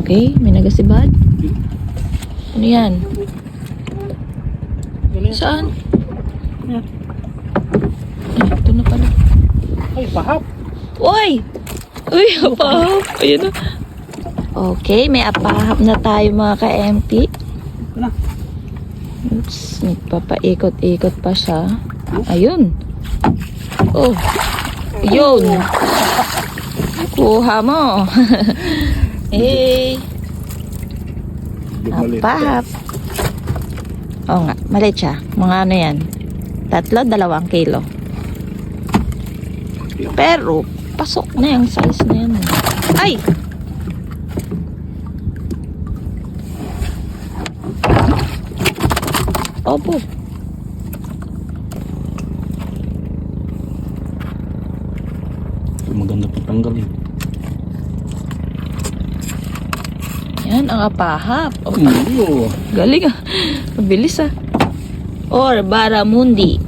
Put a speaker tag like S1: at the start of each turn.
S1: Okay, may nagasibad. Ano yan? Saan?
S2: Yan.
S1: Ay, ito na pala.
S2: Ay, pahap.
S1: Uy! Uy, apahap. Ayun na. Okay, may apahap na tayo mga ka-empty.
S2: Ano?
S1: Oops, nagpapaikot-ikot pa siya. Ayun. Oh. Yun. Kuha mo. Hey. Apahap. Oo nga, maliit siya. Mga ano yan. 2 kilo. Pero, pasok na yung size na yan. Ay! Opo.
S2: Maganda pa tanggalin.
S1: Yan, ang apahap. Oh,
S2: Oo.
S1: galing ah. Mabilis ah. Or Baramundi.